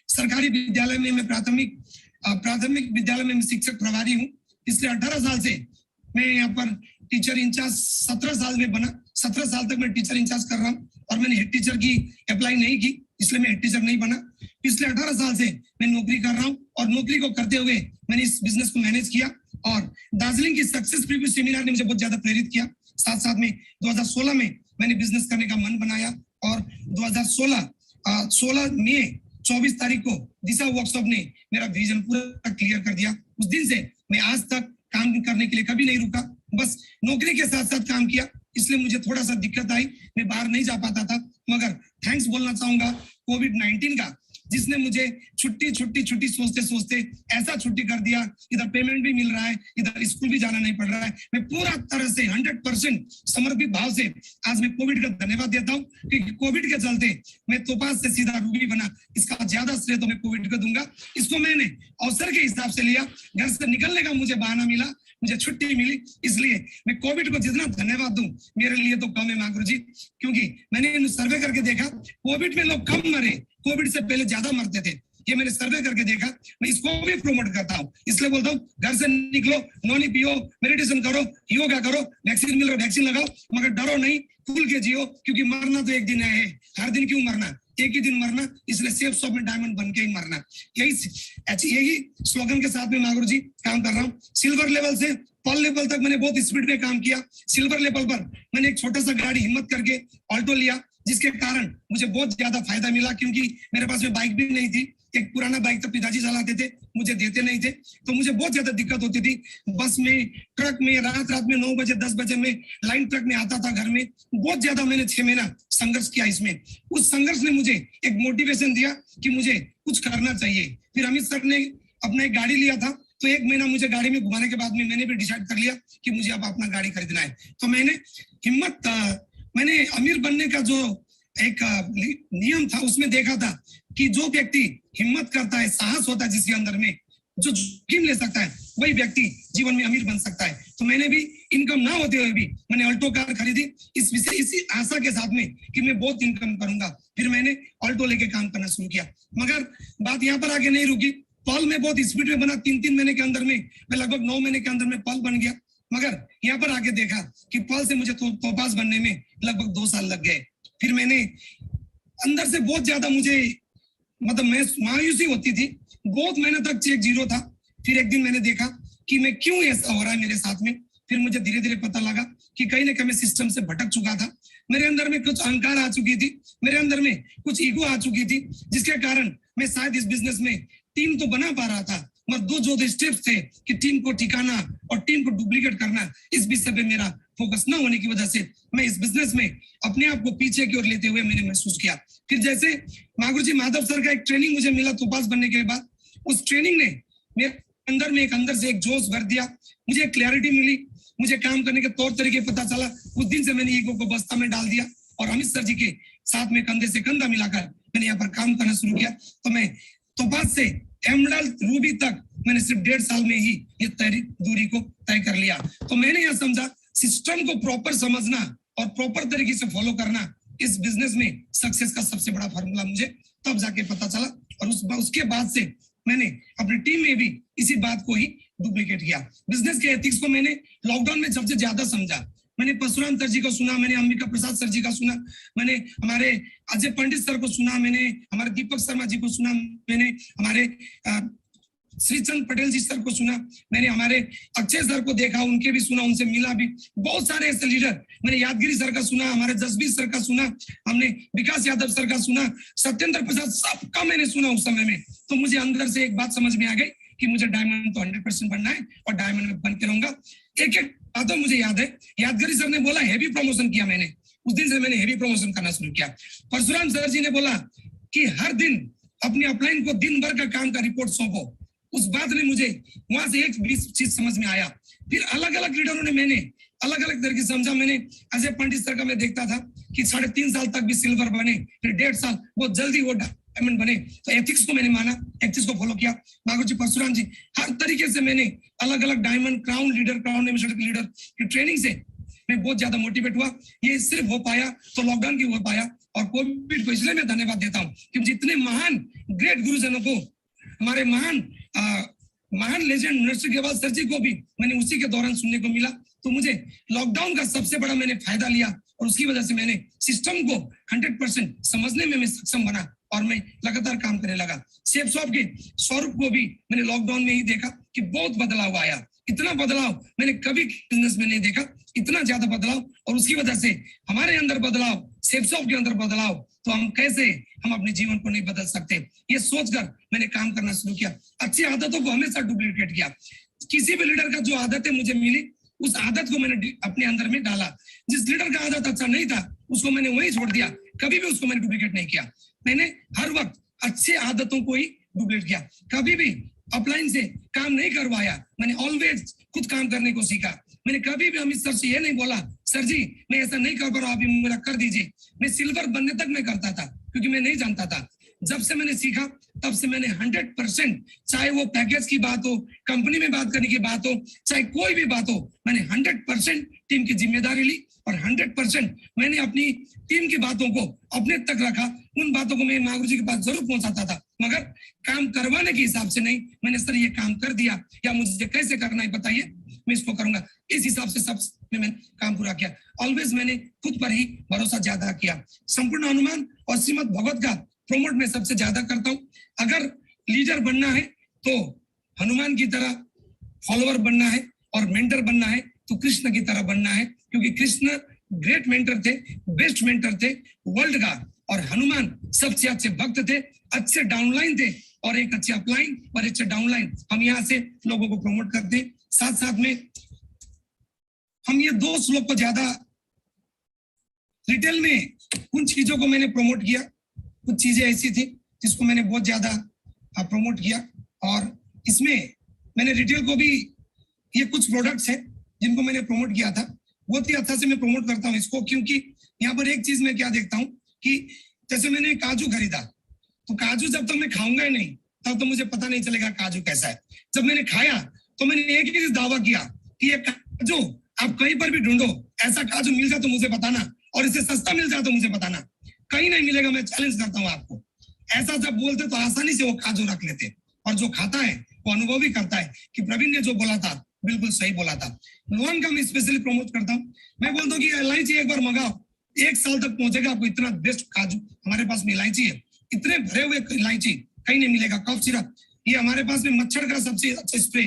सरकारी विद्यालय में मैं प्राथमिक विद्यालय में मैं शिक्षक प्रभारी हूँ। पिछले 18 साल से मैं यहाँ पर टीचर इंचार्ज 17 साल में बना, 17 साल तक मैं टीचर इंचार्ज कर रहा हूँ और मैंने हेड टीचर की अप्लाई नहीं की, इसलिए मैं हेड टीचर नहीं बना। पिछले 18 साल से मैं नौकरी कर रहा हूँ और नौकरी को करते हुए मैंने इस बिजनेस को मैनेज किया और दार्जिलिंग की सक्सेस प्रीव्यू सेमिनार ने मुझे बहुत ज्यादा प्रेरित किया। साथ साथ में 2016 में मैंने बिजनेस करने का मन बनाया और 16 मई 24 तारीख को दिशा वर्कशॉप ने मेरा विजन पूरा क्लियर कर दिया। उस दिन से मैं आज तक काम करने के लिए कभी नहीं रुका, बस नौकरी के साथ साथ काम किया। इसलिए मुझे थोड़ा सा दिक्कत आई, मैं बाहर नहीं जा पाता था, मगर थैंक्स बोलना चाहूंगा कोविड-19 का, जिसने मुझे छुट्टी सोचते सोचते ऐसा छुट्टी कर दिया, इधर पेमेंट भी मिल रहा है, इधर स्कूल भी जाना नहीं पड़ रहा है। मैं पूरा तरह से 100% समर्पित भाव से आज मैं कोविड का धन्यवाद देता हूँ, क्योंकि कोविड के चलते मैं तोपाज से सीधा रूबी बना, इसका ज्यादा श्रेय तो मैं कोविड को दूंगा। इसको मैंने अवसर के हिसाब से लिया, घर से निकलने का मुझे बहाना मिला, मुझे छुट्टी मिली, इसलिए मैं कोविड को जितना धन्यवाद दूं मेरे लिए तो कम है महागुरु जी। क्योंकि मैंने सर्वे करके देखा, कोविड में लोग कम मरे, कोविड से पहले ज्यादा मरते थे। ये मैंने सर्वे करके देखा, मैं इसको भी प्रमोट करता हूँ। इसलिए बोलता हूँ घर से निकलो, नॉनी पियो, मेडिटेशन करो, योगा करो, वैक्सीन मिल रहा है वैक्सीन लगाओ, मगर डरो नहीं, खुल के जियो, क्योंकि मरना तो एक दिन है, हर दिन क्यों मरना, एक ही दिन मरना, इसलिए सेफ शॉप में डायमंड बन के ही मरना। यही स्लोगन के साथ में महागुरु जी काम कर रहा हूँ। सिल्वर लेवल से पर्ल लेवल तक मैंने बहुत स्पीड में काम किया। सिल्वर लेवल पर मैंने एक छोटा सा गाड़ी हिम्मत करके ऑल्टो लिया, जिसके कारण मुझे बहुत ज्यादा फायदा मिला, क्योंकि मेरे पास में बाइक भी नहीं थी। एक पुराना बाइक तो पिताजी चलाते थे, मुझे देते नहीं थे, तो मुझे बहुत ज्यादा दिक्कत होती थी। बस में, ट्रक में, रात में 9 बजे 10 बजे में लाइन ट्रक में आता था घर में। बहुत ज्यादा मैंने 6 महीना संघर्ष किया इसमें। उस संघर्ष ने मुझे एक मोटिवेशन दिया कि मुझे कुछ करना चाहिए। फिर अमित सर ने अपना एक गाड़ी लिया था, तो 1 महीना मुझे गाड़ी में घुमाने के बाद में मैंने भी डिसाइड कर लिया कि मुझे अब अपना गाड़ी खरीदना है। तो मैंने अमीर बनने का जो एक नियम था उसमें देखा था कि जो व्यक्ति हिम्मत करता है, साहस होता है जिसके अंदर में, जो जोखिम ले सकता है, वही व्यक्ति जीवन में अमीर बन सकता है। तो मैंने भी इनकम ना होते हुए भी मैंने अल्टो कार खरीदी, इसी आशा के साथ में कि मैं बहुत इनकम करूंगा। फिर मैंने अल्टो लेके काम करना शुरू किया, मगर बात यहाँ पर आगे नहीं रुकी। पर्ल में बहुत स्पीड में बना, 3 महीने के अंदर में मैं लगभग 9 महीने के अंदर में पर्ल बन गया। मगर यहाँ पर आके देखा कि पर्ल से मुझे तोपाज बनने में लगभग 2 साल लग गए। फिर मैंने अंदर से बहुत ज्यादा मुझे मैं मायूसी होती थी, बहुत महीने तक चेक 0 था। फिर एक दिन मैंने देखा कि मैं क्यों ऐसा हो रहा है मेरे साथ में। फिर मुझे धीरे धीरे पता लगा कि कहीं ना कहीं मैं सिस्टम से भटक चुका था। मेरे अंदर में कुछ अहंकार आ चुकी थी, मेरे अंदर में कुछ ईगो आ चुकी थी, जिसके कारण मैं शायद इस बिजनेस में टीम तो बना पा रहा था, मगर जो स्टेप्स थे कि टीम को ठिकाना और टीम को डुप्लीकेट करना, इस विषय पे मेरा फोकस न होने की वजह से मैं इस बिजनेस में अपने आप को पीछे की ओर लेते हुए मैंने महसूस किया। फिर जैसे महागुरु जी माधव सर का एक ट्रेनिंग मुझे मिला तोपाज बनने के बाद, उस ट्रेनिंग ने मेरे अंदर से एक जोश भर दिया, मुझे क्लैरिटी मिली, मुझे काम करने के तौर तरीके पता चला। उस दिन से मैंने ईगो को बस्ता में डाल दिया और अमित सर जी के साथ में कंधे से कंधा मिलाकर मैंने यहाँ पर काम करना शुरू किया। तो मैं तोपाज से एमराल्ड रूबी तक मैंने सिर्फ 1.5 साल में ही ये दूरी को तय कर लिया। तो मैंने यह समझा सिस्टम को प्रॉपर समझना और प्रॉपर तरीके से फॉलो करना इस बिजनेस में सक्सेस का सबसे बड़ा फार्मूला मुझे तब जाके पता चला। और उसके बाद से मैंने अपनी टीम में भी इसी बात को ही डुप्लीकेट किया। बिजनेस के एथिक्स को मैंने लॉकडाउन में सबसे ज्यादा समझा। मैंने परशुराम सर जी को सुना, मैंने अंबिका प्रसाद सर जी का सुना, मैंने हमारे अजय पंडित सर को सुना, मैंने हमारे दीपक शर्मा जी को सुना, मैंने हमारे श्रीचंद पटेल जी सर को सुना, मैंने हमारे अक्षय सर को देखा, उनके भी सुना, उनसे मिला भी। बहुत सारे ऐसे लीडर, मैंने यादगिरी सर का सुना, हमारे जसबीर सर का सुना, हमने विकास यादव सर का सुना, सत्येंद्र प्रसाद, सबका मैंने सुना उस समय में। तो मुझे अंदर से एक बात समझ में आ गई कि मुझे डायमंड तो 100% बनना है और डायमंड में बन के रहूंगा। एक बात मुझे याद है, यादगिरी सर ने बोला हैवी प्रमोशन किया मैंने, उस दिन से मैंने हैवी प्रमोशन करना शुरू किया। परशुराम सर जी ने बोला कि हर दिन अपनी अपलाइन को दिन भर का काम का रिपोर्ट सौंपो। उस बात ने मुझे वहां से एक चीज समझ में आया। फिर अलग अलग लीडरों ने मैंने अलग अलग तरीके से समझा। मैंने अजय पंडित सर का मैं देखता था कि 3.5 साल तक भी सिल्वर बने, फिर 1.5 साल बहुत जल्दी वो डायमंड बने। तो एथिक्स को मैंने माना, एथिक्स को फॉलो किया। महागुरु जी परशुराम जी, हर तरीके से मैंने अलग अलग diamond, crown leader, crown ambassador leader की ट्रेनिंग से मैं बहुत ज्यादा मोटिवेट हुआ। ये सिर्फ हो पाया तो लॉकडाउन की हो पाया, और कोविड को इसलिए मैं धन्यवाद देता हूँ कि मुझे इतने महान ग्रेट गुरुजनों को, हमारे महान लेजेंड नरसिंह गेवाल सर जी को भी मैंने उसी के दौरान सुनने को मिला। तो मुझे लॉकडाउन का सबसे बड़ा मैंने फायदा लिया और उसकी वजह से मैंने सिस्टम को 100% समझने में मैं सक्षम बना और मैं लगातार काम करने लगा। शेफ शॉप के स्वरूप को भी मैंने लॉकडाउन में ही देखा कि बहुत बदलाव आया। इतना बदलाव मैंने कभी बिजनेस में नहीं देखा, इतना ज्यादा बदलाव। और उसकी वजह से हमारे अंदर बदलाव, शेफ शॉप के अंदर बदलाव, तो हम कैसे हम अपने जीवन को नहीं बदल सकते, ये सोचकर मैंने काम करना शुरू किया। अच्छी आदतों को हमेशा डुप्लीकेट किया। किसी भी लीडर का जो आदतें मुझे मिली उस आदत को मैंने अपने अंदर में डाला। जिस लीडर का आदत अच्छा नहीं था उसको मैंने वही छोड़ दिया, कभी भी उसको मैंने डुप्लीकेट नहीं किया। मैंने हर वक्त अच्छे आदतों को ही डुप्लीकेट किया, कभी भी अपलाइन से काम नहीं करवाया। मैंने ऑलवेज खुद काम करने को सीखा। मैंने कभी भी अमित सर से ये नहीं बोला सर जी मैं ऐसा नहीं कर पा रहा, अभी मेरा कर दीजिए। मैं सिल्वर बनने तक मैं करता था क्योंकि मैं नहीं जानता था। जब से मैंने सीखा तब से मैंने 100%, चाहे वो पैकेज की बात हो, कंपनी में बात करने की बात हो, चाहे कोई भी बात हो, मैंने 100% टीम की जिम्मेदारी ली और 100% मैंने अपनी टीम की बातों को अपने तक रखा। उन बातों को मैं महागुरु जी के पास जरूर पहुंचाता था, मगर काम करवाने के हिसाब से नहीं। मैंने सर ये काम कर दिया या मुझे कैसे करना है बताइए, मैं इसको करूंगा, इस हिसाब से सब में मैंने काम पूरा किया। ऑलवेज मैंने खुद पर ही भरोसा ज्यादा किया। संपूर्ण हनुमान और श्रीमद भगवत का प्रोमोट मैं सबसे ज्यादा करता हूँ। अगर लीडर बनना है तो हनुमान की तरह फॉलोअर बनना है और मेंटर बनना है तो कृष्ण की तरह बनना है, क्योंकि कृष्ण ग्रेट मेंटर थे, बेस्ट मेंटर थे वर्ल्ड का, और हनुमान सबसे अच्छे भक्त थे, अच्छे डाउनलाइन थे और एक अच्छे अपलाइन और अच्छे डाउनलाइन। हम यहाँ से लोगों को प्रमोट करते हैं। साथ साथ में हम ये 2 श्लोक को ज्यादा रिटेल में उन चीजों को मैंने प्रमोट किया। कुछ चीजें ऐसी थी जिसको मैंने बहुत ज्यादा प्रमोट किया और इसमें मैंने रिटेल को भी, ये कुछ प्रोडक्ट्स हैं जिनको मैंने प्रमोट किया था। बहुत ही अच्छा से मैं प्रमोट करता हूँ इसको, क्योंकि यहाँ पर एक चीज मैं क्या देखता हूँ कि जैसे मैंने काजू खरीदा तो काजू जब तक मैं खाऊंगा ही नहीं तब तो मुझे पता नहीं चलेगा काजू कैसा है। जब मैंने खाया तो मैंने एक ही चीज दावा किया कि ये काजू आप कहीं पर भी ढूंढो, ऐसा काजू मिल जाए तो मुझे बताना, और इसे सस्ता मिल जाए तो मुझे बताना, कहीं नहीं मिलेगा। मैं चैलेंज करता हूँ आपको। ऐसा जब बोलते तो आसानी से वो काजू रख लेते, और जो खाता है वो अनुभव भी करता है कि प्रवीण ने जो बोला था बिल्कुल सही बोला था। लोन का मैं स्पेशली प्रमोट करता हूँ। मैं बोलता हूँ कि इलायची एक बार मंगाओ, 1 साल तक पहुंचेगा आपको। इतना बेस्ट काजू हमारे पास में इलायची है, इतने भरे हुए इलायची कहीं नहीं मिलेगा। कफ सिरप, ये हमारे पास में मच्छर का सबसे अच्छा स्प्रे।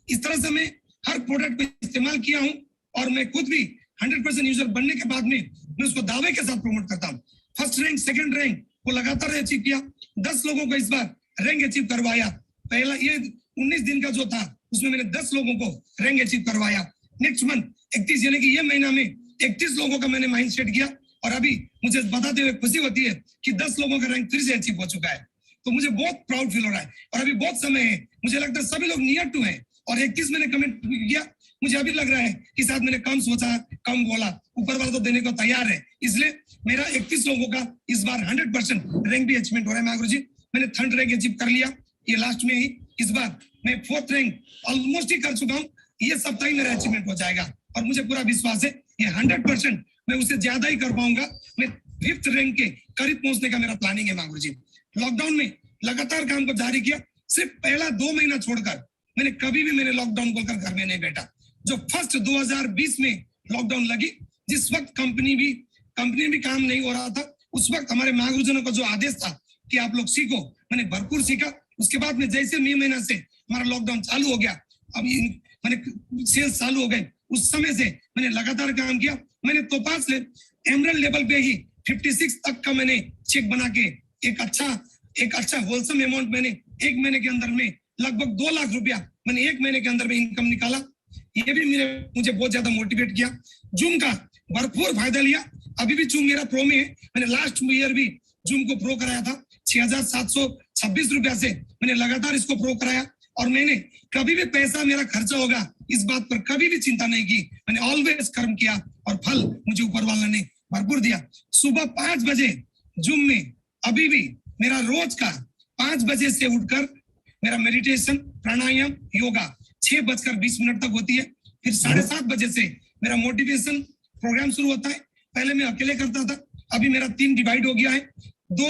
इस तरह से मैं हर प्रोडक्ट को इस्तेमाल किया हूँ और मैं खुद भी 100% यूजर बनने के बाद में मैं उसको दावे के साथ प्रमोट करता हूँ। फर्स्ट रैंक, सेकंड रैंक को लगातार अचीव किया। 10 लोगों को इस बार रैंक अचीव करवाया। पहला ये 19 दिन का जो था उसमें मैंने 10 लोगों को रैंक अचीव करवाया। नेक्स्ट मंथ 31 यानी कि ये महीना में 31 लोगों का मैंने माइंड सेट किया और अभी मुझे बताते हुए खुशी होती है कि 10 लोगों का रैंक फिर से अचीव हो चुका है। तो मुझे बहुत प्राउड फील हो रहा है और अभी बहुत समय है। मुझे लगता है सभी लोग नियर टू है और 31 मैंने कमेंट किया। मुझे अभी लग रहा है कि शायद मैंने कम सोचा, कम बोला, ऊपर वाला तो देने को तैयार है। इसलिए मेरा 31 लोगों का इस बार 100% रैंक भी अचीवमेंट हो रहा है। महागुरु जी, मैंने 3rd रैंक अचीव कर लिया ये लास्ट में ही। इस बार मैं 4th रैंक ऑलमोस्ट ही कर चुका हूँ। ये सप्ताह ही मेरा अचीवमेंट हो जाएगा और मुझे पूरा विश्वास है ये 100% मैं उससे ज्यादा ही कर पाऊंगा। मैं 5th रैंक के करीब पहुंचने का मेरा प्लानिंग है। महागुरु जी, लॉकडाउन में लगातार काम को जारी किया। सिर्फ पहला 2 महीना छोड़कर मैंने कभी भी मैंने लॉकडाउन बोलकर घर में नहीं बैठा। जो फर्स्ट 2020 में लॉकडाउन लगी, जिस वक्त कंपनी भी काम नहीं हो रहा था, उस वक्त हमारे महागुरुजनों का जो आदेश था कि आप लोग सीखो, मैंने भरपूर सीखा। उसके बाद में जैसे मई महीना से हमारा लॉकडाउन चालू हो गया, अब मैंने सेल्स चालू हो गए, उस समय से मैंने लगातार काम किया। मैंने तोपास से एमरल्ड लेवल पे ही 56 तक का मैंने चेक बना के एक अच्छा होलसम अमाउंट मैंने 1 महीने के अंदर में लगभग 2 लाख रुपया मैंने 1 महीने के अंदर में इनकम निकाला। ये भी मुझे बहुत ज्यादा मोटिवेट किया। जूम का भरपूर फायदा लिया। अभी भी जूम मेरा प्रो में है। मैंने लास्ट ईयर भी जूम को प्रो कराया था। 6,726 रुपया से मैंने लगातार इसको प्रो कराया और मैंने कभी भी पैसा मेरा खर्चा होगा इस बात पर कभी भी चिंता नहीं की। मैंने ऑलवेज कर्म किया और फल मुझे ऊपर वाला ने भरपूर दिया। सुबह 5 बजे जूम में अभी भी मेरा रोज का 5 बजे से उठकर मेरा मेडिटेशन, प्राणायाम, योगा 6:20 तक होती है। फिर 7:30 बजे से मेरा मोटिवेशन प्रोग्राम शुरू होता है। पहले मैं अकेले करता था, अभी मेरा 3 डिवाइड हो गया है। 2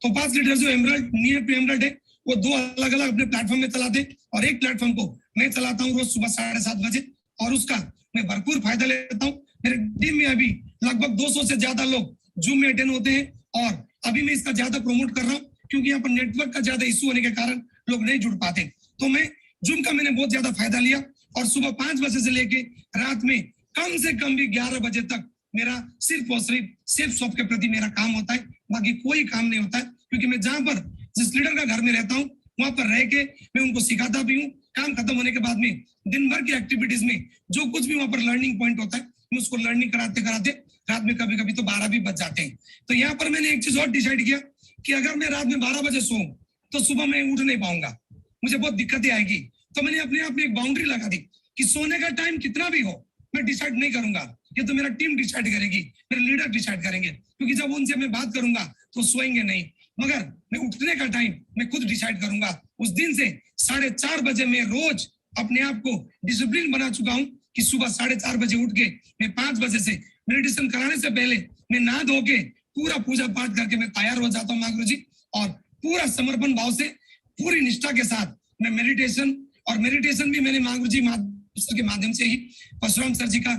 टोपाज लीडर जो एमरल्ड नियर टू एमरल्ड है, वो 2 अलग अलग अपने प्लेटफॉर्म में चलाते, और एक प्लेटफॉर्म को मैं चलाता हूँ रोज सुबह 7:30 बजे, और उसका मैं भरपूर फायदा लेता हूँ। मेरे टीम में अभी लगभग 200 से ज्यादा लोग जूम में अटेंड होते हैं, और अभी मैं इसका ज्यादा प्रमोट कर रहा हूँ क्योंकि यहाँ पर नेटवर्क का ज्यादा इश्यू होने के कारण लोग नहीं जुड़ पाते। तो मैं जूम का मैंने बहुत ज्यादा फायदा लिया, और सुबह 5 बजे से लेके रात में कम से कम भी 11 बजे तक मेरा सिर्फ और सिर्फ सेफ शॉप के प्रति मेरा काम होता है, बाकी कोई काम नहीं होता है। क्योंकि मैं जहां पर जिस लीडर का घर में रहता हूँ वहां पर रह के मैं उनको सिखाता भी हूँ। काम खत्म होने के बाद में दिन भर की एक्टिविटीज में जो कुछ भी वहां पर लर्निंग पॉइंट होता है, मैं उसको लर्निंग कराते कराते रात में कभी कभी तो 12 भी बज जाते हैं। तो यहाँ पर मैंने एक चीज और डिसाइड किया कि अगर मैं रात में 12 बजे सोऊं तो सुबह मैं उठ नहीं पाऊंगा, मुझे बहुत दिक्कतें आएगी। तो मैंने अपने आप में एक बाउंड्री लगा दी कि सोने का टाइम कितना भी हो मैं डिसाइड नहीं करूंगा, ये तो मेरा टीम डिसाइड करेगी, मेरे लीडर डिसाइड करेंगे। क्योंकि जब उनसे मैं बात करूंगा तो सोएंगे नहीं, मगर मैं उठने का टाइम मैं खुद डिसाइड करूंगा। उस दिन से 4:30 बजे मैं रोज अपने आप को डिसिप्लिन बना चुका हूँ कि सुबह 4:30 बजे उठ के मैं 5 बजे से मेडिटेशन कराने से पहले मैं नहा धो के पूरा पूजा पाठ करके मैं तैयार हो जाता हूँ माँ गुरुजी, और पूरा समर्पण भाव से पूरी निष्ठा के साथ मैं मेडिटेशन भी मैंने माँ गुरुजी के माध्यम से ही परशुराम सर जी का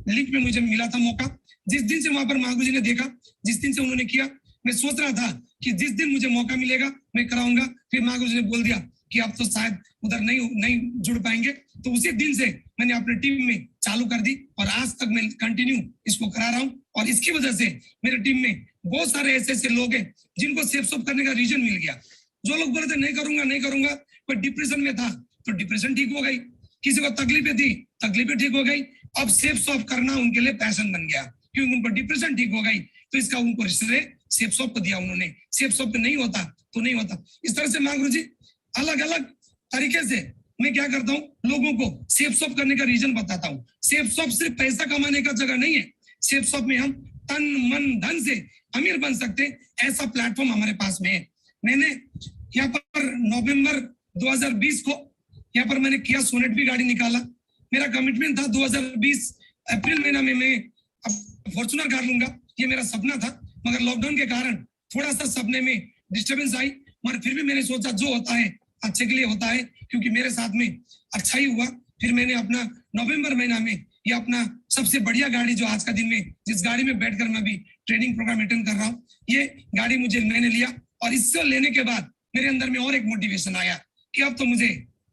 लिंक में मुझे मिला था मौका। जिस दिन से वहां पर माँ गुरुजी ने देखा, जिस दिन से उन्होंने किया, मैं सोच रहा था कि जिस दिन मुझे मौका मिलेगा मैं कराऊंगा। फिर माँ गुरुजी ने बोल दिया कि अब तो शायद उधर नहीं जुड़ पाएंगे, तो उसी दिन से मैंने अपने टीम में चालू कर दी, और आज तक मैं कंटिन्यू इसको करा रहा हूँ। और इसकी वजह से मेरे टीम में बहुत सारे ऐसे लोग हैं जिनको सेफ शॉप करने का रीजन मिल गया। जो लोग बोले थे नहीं करूंगा, कोई डिप्रेशन में था तो डिप्रेशन ठीक हो गई, किसी को तकलीफें थी तकलीफें ठीक हो गई। अब सेफ शॉप करना उनके लिए पैशन बन गया, क्योंकि उनको डिप्रेशन ठीक हो गई, तो इसका उनको श्रेय सेफ शॉप को दिया उन्होंने। सेफ शॉप पे नहीं होता तो नहीं होता। इस तरह से माँ गुरुजी अलग अलग तरीके से मैं क्या करता हूँ, लोगों को सेफ शॉप करने का रीजन बताता हूँ। सेफ शॉप सिर्फ पैसा कमाने का जगह नहीं है, सेफ शॉप में हम तन मन धन से अमीर बन सकते हैं, ऐसा प्लेटफॉर्म हमारे पास में है। मैंने यहाँ पर नवंबर 2020 को यहाँ पर मैंने किया सोनेट भी गाड़ी निकाला। मेरा कमिटमेंट था 2020 अप्रैल महीना में मैं फॉर्च्यूनर कार लूंगा, ये मेरा सपना था। मगर लॉकडाउन के कारण थोड़ा सा सपने में डिस्टर्बेंस आई, मगर फिर भी मैंने सोचा जो होता है अच्छे के लिए होता है, क्योंकि मेरे साथ में अच्छा ही हुआ। फिर मैंने अपना नवंबर महीना में ये अपना सबसे बढ़िया गाड़ी जो आज का दिन में जिस गाड़ी में बैठकर मैं भी ट्रेनिंग प्रोग्राम अटेंड कर रहा हूँ, ये गाड़ी मुझे मैंने लिया। और इससे लेने के बाद मेरे अंदर में और एक मोटिवेशन आया कि अब तो मुझे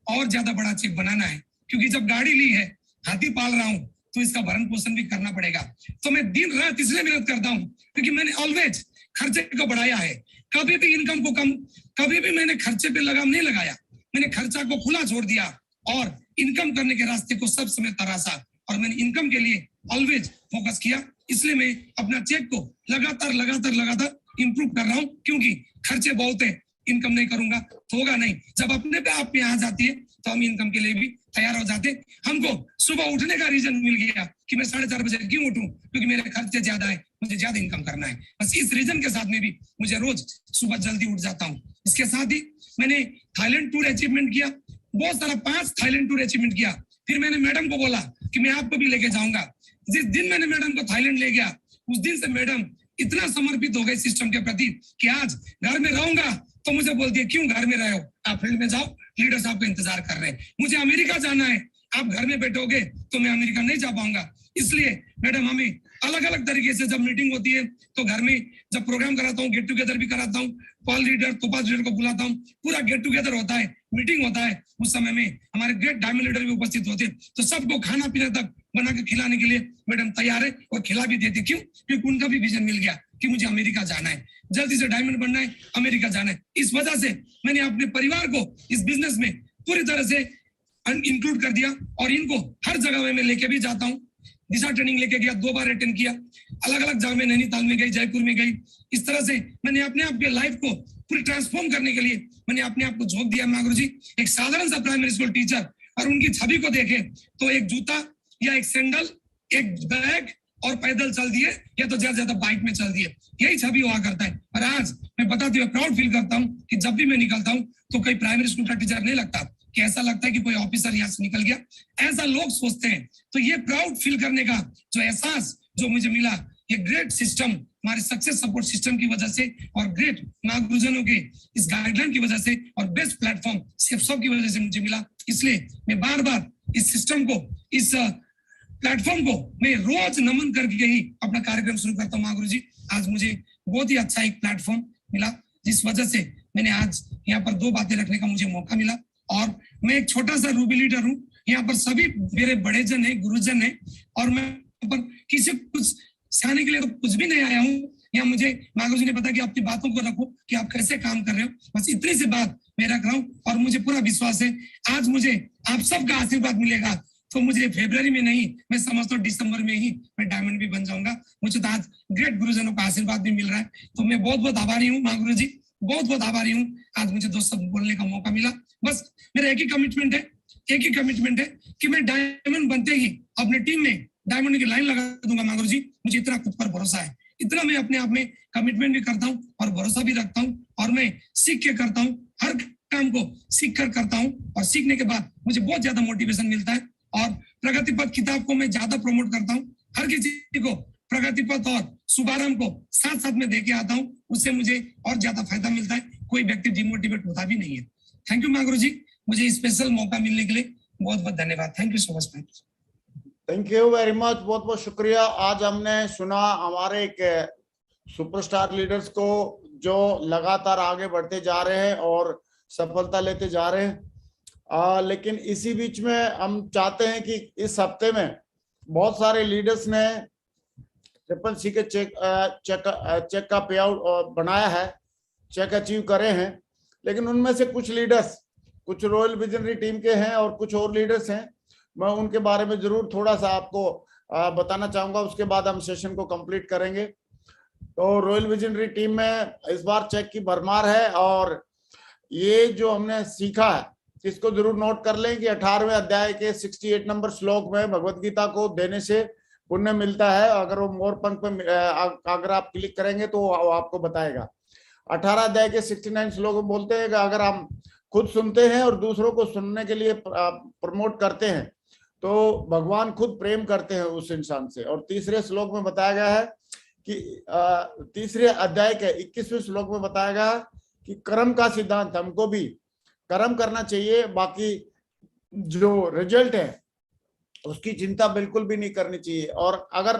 और ज्यादा बड़ा चेक बनाना है, क्योंकि जब गाड़ी ली है, हाथी पाल रहा हूँ, तो इसका भरण पोषण भी करना पड़ेगा। तो मैं दिन रात इसलिए मेहनत करता हूँ क्योंकि मैंने ऑलवेज खर्चे को बढ़ाया है, कभी भी इनकम को कम, कभी भी मैंने खर्चे पे लगाम नहीं लगाया। मैंने खर्चा को खुला छोड़ दिया और इनकम करने के रास्ते को सब समय तराशा, और मैंने इनकम के लिए ऑलवेज फोकस किया। इसलिए मैं अपना चेक को लगातार इंप्रूव कर रहा हूँ, क्योंकि खर्चे बहुत है, इनकम नहीं करूंगा तो होगा नहीं। जब अपने पे आप पे आ जाती है तो हम इनकम के लिए भी तैयार हो जाते। हमको सुबह उठने का रीजन मिल गया कि मैं 4:30 बजे क्यों उठूं, क्योंकि मेरे खर्चे ज्यादा है, मुझे ज्यादा इनकम करना है। बस इस रीजन के साथ में भी मुझे रोज सुबह जल्दी उठ जाता हूँ। इसके साथ ही मैंने थाईलैंड टूर अचीवमेंट किया, बहुत सारा 5 थाईलैंड टूर अचीवमेंट किया। फिर मैंने मैडम को बोला कि मैं आपको भी लेके जाऊंगा। जिस दिन मैंने मैडम को थाईलैंड ले गया, उस दिन से मैडम इतना समर्पित हो गए सिस्टम के प्रति कि आज घर में रहूंगा तो मुझे बोलती है क्यों घर में रहे हो, आप फील्ड में जाओ, लीडर्स आपको इंतजार कर रहे हैं। मुझे अमेरिका जाना है, आप घर में बैठोगे तो मैं अमेरिका नहीं जा पाऊंगा। इसलिए मैडम हमें अलग अलग तरीके से जब मीटिंग होती है तो घर में जब प्रोग्राम कराता हूँ, गेट टुगेदर भी कराता हूँ, पॉल लीडर तोपाज लीडर को बुलाता हूँ, पूरा गेट टुगेदर होता है, मीटिंग होता है। उस समय में हमारे ग्रेट डायमंड लीडर भी उपस्थित होते हैं, तो सबको खाना पीना तक बना के खिलाने के लिए मैडम तैयार है और खिला भी देती। क्यों? क्योंकि उनका भी विजन मिल गया कि मुझे अमेरिका जाना है, जल्दी से डायमंड बनना है, अमेरिका जाना है। इस वजह से मैंने अपने परिवार को इस बिजनेस में पूरी तरह से इंक्लूड कर दिया और इनको हर जगह में मैं लेके भी जाता हूँ। दिशा ट्रेनिंग लेके गया, 2 बार अटेंड किया, अलग अलग जगह में, नैनीताल में गई, जयपुर में गई। इस तरह से मैंने अपने आप के लाइफ को पूरी ट्रांसफॉर्म करने के लिए मैंने अपने आप को झोंक दिया। माँ गुरुजी एक साधारण सा प्राइमरी स्कूल टीचर, और उनकी छवि को देखे तो एक जूता या एक सैंडल, एक बैग और पैदल चल दिए, या तो ज्यादा बाइक में चल दिए, यही छवि हुआ करता है। और आज मैं बताते हुए प्राउड फील करता हूँ कि जब भी मैं निकलता हूँ तो कोई प्राइमरी स्कूल का टीचर नहीं लगता कि ऐसा लगता है कि कोई ऑफिसर यहाँ से निकल गया, ऐसा लोग सोचते हैं। तो ये प्राउड फील करने का जो एहसास जो मुझे मिला, ये ग्रेट सिस्टम, हमारे सक्सेस सपोर्ट सिस्टम की वजह से और ग्रेट माँ गुरुजनों के इस गाइडलाइन की वजह से और बेस्ट प्लेटफॉर्म सेफसॉफ की वजह से मुझे मिला। इसलिए मैं बार बार इस सिस्टम को, इस प्लेटफॉर्म को मैं रोज नमन करके ही अपना कार्यक्रम शुरू करता हूँ। माँ गुरु जी, आज मुझे बहुत ही अच्छा एक प्लेटफॉर्म मिला, जिस वजह से मैंने आज यहाँ पर 2 बातें रखने का मुझे मौका मिला। और मैं एक छोटा सा रूबी लीडर हूँ, यहाँ पर सभी मेरे बड़े जन है, गुरुजन है, और मैं पर किसी कुछ सिखाने के लिए तो कुछ भी नहीं आया हूँ। यहाँ मुझे माँ गुरु जी ने पता कि अपनी बातों को रखो कि आप कैसे काम कर रहे हो, बस इतनी सी बात मैं रख रहा हूँ। और मुझे पूरा विश्वास है आज मुझे आप सबका आशीर्वाद मिलेगा, तो मुझे फरवरी में नहीं, मैं समझता हूँ दिसंबर में ही मैं डायमंड भी बन जाऊंगा। मुझे तो आज ग्रेट गुरुजनों का आशीर्वाद भी मिल रहा है, तो मैं बहुत बहुत आभारी हूँ माँ गुरु जी, बहुत बहुत आभारी हूँ। आज मुझे 2 शब्द बोलने का मौका मिला। बस मेरा एक ही कमिटमेंट है कि मैं डायमंड बनते ही अपने टीम में डायमंड की लाइन लगा दूंगा। माँ गुरु जी, मुझे इतना खुद पर भरोसा है, इतना मैं अपने आप में कमिटमेंट भी करता हूँ और भरोसा भी रखता हूँ, और मैं सीख के करता हूँ, हर काम को सीख कर करता हूँ, और सीखने के बाद मुझे बहुत ज्यादा मोटिवेशन मिलता है। और प्रगति पथ किताब को मैं ज्यादा प्रमोट करता हूँ, हर किसी को प्रगति पथ और शुभारंभ को साथ साथ में देके आता हूँ, उससे मुझे और ज्यादा फायदा मिलता है, कोई व्यक्ति डिमोटिवेट होता भी नहीं है। थैंक यू माँ गुरु जी, मुझे स्पेशल मौका मिलने के लिए बहुत बहुत धन्यवाद। Thank you so much. Thank you very much, बहुत बहुत शुक्रिया। आज हमने सुना हमारे एक सुपरस्टार लीडर्स को जो लगातार आगे बढ़ते जा रहे हैं और सफलता लेते जा रहे हैं। लेकिन इसी बीच में हम चाहते हैं कि इस हफ्ते में बहुत सारे लीडर्स ने CCC के चेक का पे आउट बनाया है, चेक अचीव करे हैं, लेकिन उनमें से कुछ लीडर्स कुछ रॉयल विजनरी टीम के हैं और कुछ और लीडर्स हैं। मैं उनके बारे में जरूर थोड़ा सा आपको बताना चाहूंगा, उसके बाद हम सेशन को कंप्लीट करेंगे। तो रॉयल विजनरी टीम में इस बार चेक की भरमार है, और ये जो हमने सीखा है इसको जरूर नोट कर लें कि 18वें अध्याय के 68 नंबर श्लोक में भगवत गीता को देने से पुण्य मिलता है। अगर वो मोर पंख पे अगर आप क्लिक करेंगे तो वो आपको बताएगा। 18 अध्याय के 69 श्लोक में बोलते हैं कि अगर हम खुद सुनते हैं और दूसरों को सुनने के लिए प्रमोट करते हैं तो भगवान खुद प्रेम करते हैं उस इंसान से। और तीसरे श्लोक में बताया गया है कि तीसरे अध्याय के 21वें श्लोक में बताया गया है कि कर्म का सिद्धांत, हमको भी कर्म करना चाहिए, बाकी जो रिजल्ट है उसकी चिंता बिल्कुल भी नहीं करनी चाहिए। और अगर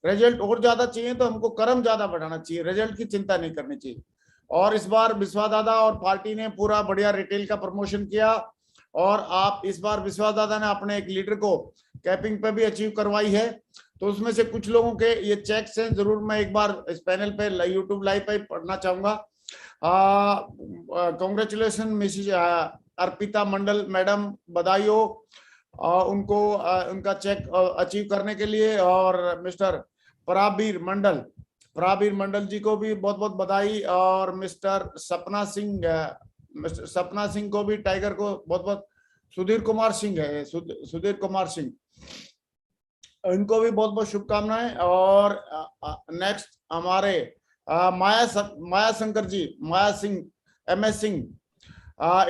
रिजल्ट और ज्यादा चाहिए तो हमको कर्म ज्यादा बढ़ाना चाहिए, रिजल्ट की चिंता नहीं करनी चाहिए। और इस बार विश्वास दादा और पार्टी ने पूरा बढ़िया रिटेल का प्रमोशन किया, और आप इस बार विश्वास दादा ने अपने एक लीडर को कैपिंग पे भी अचीव करवाई है। तो उसमें से कुछ लोगों के ये चेक्स हैं, जरूर मैं एक बार इस पैनल पे यूट्यूब लाइव पे पढ़ना चाहूंगा। कॉन्ग्रेचुलेशन मिसेज अर्पिता मंडल मैडम, बधाई हो उनको उनका चेक अचीव करने के लिए। और मिस्टर पराबीर मंडल जी को भी बहुत बहुत बधाई, और मिस्टर सपना सिंह को भी, टाइगर को बहुत बहुत, सुधीर कुमार सिंह इनको भी बहुत बहुत शुभकामनाएं। और नेक्स्ट हमारे माया सिंह MS सिंह,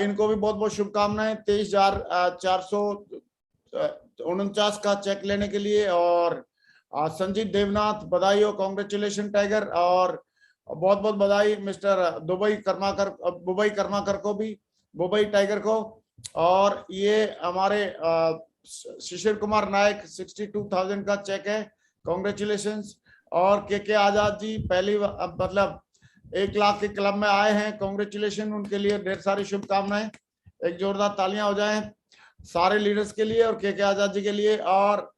इनको भी बहुत बहुत शुभकामनाएं 23,449 का चेक लेने के लिए। और संजीत देवनाथ, बधाई हो, कांग्रेचुलेशन टाइगर, और बहुत बहुत बधाई मिस्टर बुबई कर्माकर को भी, बुबई टाइगर को। और ये हमारे शिशिर कुमार नायक 62,000 का चेक है, कांग्रेचुलेशंस। और के आजाद जी पहली मतलब 1 लाख के क्लब में आए हैं, कांग्रेचुलेशन, उनके लिए ढेर सारी शुभकामनाएं। एक जोरदार तालियां हो जाएं सारे लीडर्स के लिए और के आजाद जी के लिए। और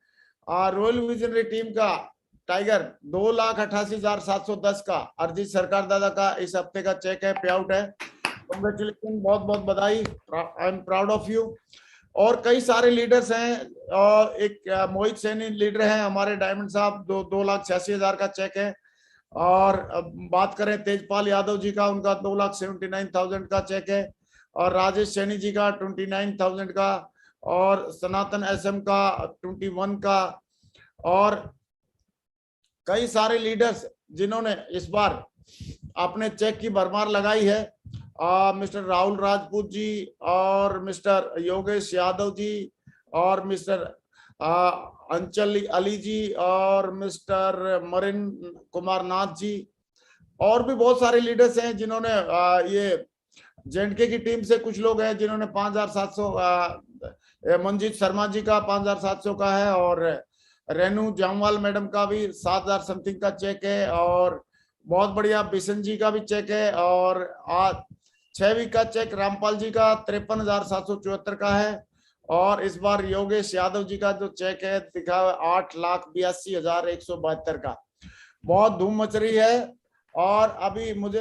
रॉयल विजनरी टीम का टाइगर 2,88,710 का अरिजीत सरकार दादा का इस हफ्ते का चेक है, पे आउट है, कांग्रेचुलेशन, बहुत बहुत बधाई, I am proud of you. और कई सारे लीडर्स हैं, और एक मोहित सैनी लीडर हैं हमारे डायमंड साहब, 2,86,000 का चेक है। और बात करें तेजपाल यादव जी का, उनका 2,79,000 का चेक है। और राजेश सैनी जी का 29,000 का, और सनातन SM का 21 का। और कई सारे लीडर्स जिन्होंने इस बार अपने चेक की भरमार लगाई है, मिस्टर राहुल राजपूत जी, और मिस्टर योगेश यादव जी, और मिस्टर अंचल अली जी और मिस्टर मरिन कुमार नाथ जी, और भी बहुत सारे लीडर्स हैं जिन्होंने ये जेएंडके की टीम से कुछ लोग हैं जिन्होंने 5,700, मंजीत शर्मा जी का 5,700 का है, और रेनू जामवाल मैडम का भी 7,000 समथिंग का चेक है, और बहुत बढ़िया बिशन जी का भी चेक है, और 6वीं का चेक रामपाल जी का 53,774 का है, और इस बार योगेश यादव जी का जो चेक है दिखा 8,82,172 का। बहुत धूम मच रही है। और अभी मुझे